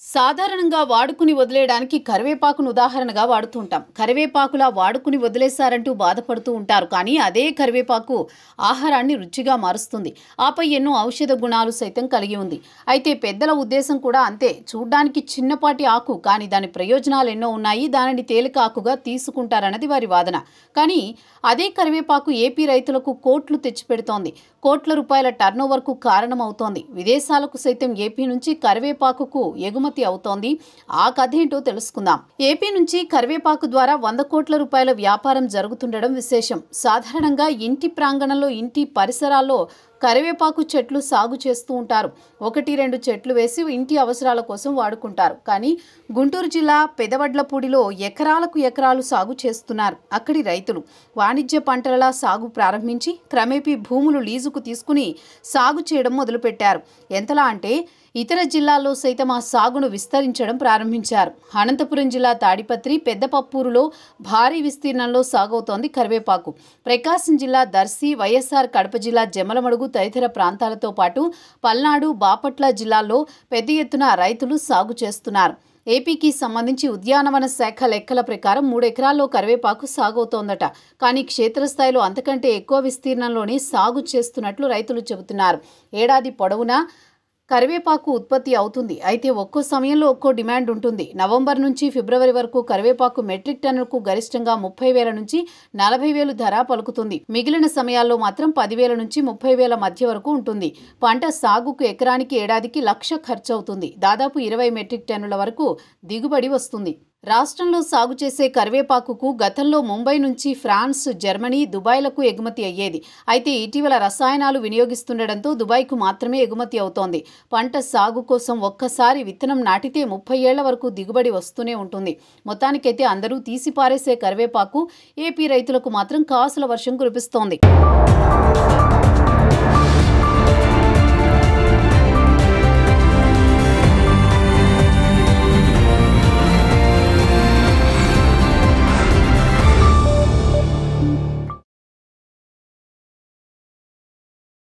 సాధారణంగా వాడుకుని వదిలేయడానికి కరివేపాకును ఉదాహరణగా వాడుతూ ఉంటాం. కరివేపాకులా వాడుకుని వదిలేశారంటూ బాధపడుతూ ఉంటారు. కానీ అదే కరివేపాకు ఆహారాన్ని రుచిగా మారుస్తుంది. ఆపై ఎన్నో ఔషధ గుణాలు సైతం కలిగి ఉంది. అయితే పెద్దల ఉద్దేశం కూడా అంతే. చూడ్డానికి చిన్నపాటి ఆకు, కానీ దాని ప్రయోజనాలు ఎన్నో ఉన్నాయి. దానిని తేలిక ఆకుగా తీసుకుంటారన్నది వారి వాదన. కానీ అదే కరివేపాకు ఏపీ రైతులకు కోట్లు తెచ్చిపెడుతోంది. కోట్ల రూపాయల టర్నోవర్కు కారణమవుతోంది. విదేశాలకు సైతం ఏపీ నుంచి కరివేపాకుకు ఎగుమతి అవుతోంది. ఆ కథ ఏంటో తెలుసుకుందాం. ఏపీ నుంచి కరివేపాకు ద్వారా 100 కోట్ల రూపాయల వ్యాపారం జరుగుతుండడం విశేషం. సాధారణంగా ఇంటి ప్రాంగణంలో, ఇంటి పరిసరాల్లో కరివేపాకు చెట్లు సాగు చేస్తూ ఉంటారు. 1-2 చెట్లు వేసి ఇంటి అవసరాల కోసం వాడుకుంటారు. కానీ గుంటూరు జిల్లా పెదవడ్లపూడిలో ఎకరాలకు ఎకరాలు సాగు చేస్తున్నారు. అక్కడి రైతులు వాణిజ్య పంటలలా సాగు ప్రారంభించి క్రమేపీ భూములు లీజుకు తీసుకుని సాగు చేయడం మొదలుపెట్టారు. ఎంతలా అంటే ఇతర జిల్లాల్లో సైతం ఆ సాగును విస్తరించడం ప్రారంభించారు. అనంతపురం జిల్లా తాడిపత్రి, పెద్దపప్పూరులో భారీ విస్తీర్ణంలో సాగవుతోంది కరివేపాకు. ప్రకాశం జిల్లా దర్శి, వైఎస్ఆర్ కడప జిల్లా జమ్మలమడుగు తదితర ప్రాంతాలతో పాటు పల్నాడు, బాపట్ల జిల్లాల్లో పెద్ద ఎత్తున రైతులు సాగు చేస్తున్నారు. ఏపీకి సంబంధించి ఉద్యానవన శాఖ లెక్కల ప్రకారం 3 ఎకరాల్లో కరివేపాకు సాగవుతోందట. కానీ క్షేత్రస్థాయిలో అంతకంటే ఎక్కువ విస్తీర్ణంలోనే సాగు చేస్తున్నట్లు రైతులు చెబుతున్నారు. ఏడాది పొడవునా కరివేపాకు ఉత్పత్తి అవుతుంది. అయితే ఒక్కో సమయంలో ఒక్కో డిమాండ్ ఉంటుంది. నవంబర్ నుంచి ఫిబ్రవరి వరకు కరివేపాకు మెట్రిక్ టన్నుకు గరిష్టంగా 30,000 నుంచి 40,000 ధర పలుకుతుంది. మిగిలిన సమయాల్లో మాత్రం 10,000 నుంచి 30,000 మధ్య వరకు ఉంటుంది. పంట సాగుకు ఎకరానికి ఏడాదికి 1,00,000 ఖర్చు అవుతుంది. దాదాపు 20 మెట్రిక్ టన్నుల వరకు దిగుబడి వస్తుంది. రాష్ట్రంలో సాగు చేసే కరివేపాకుకు గతంలో ముంబై నుంచి ఫ్రాన్స్, జర్మనీ, దుబాయ్లకు ఎగుమతి అయ్యేది. అయితే ఇటీవల రసాయనాలు వినియోగిస్తుండటంతో దుబాయ్కు మాత్రమే ఎగుమతి అవుతోంది. పంట సాగు కోసం ఒక్కసారి విత్తనం నాటితే 30 ఏళ్ల వరకు దిగుబడి వస్తూనే ఉంటుంది. మొత్తానికైతే అందరూ తీసిపారేసే కరివేపాకు ఏపీ రైతులకు మాత్రం కాసుల వర్షం కురిపిస్తోంది.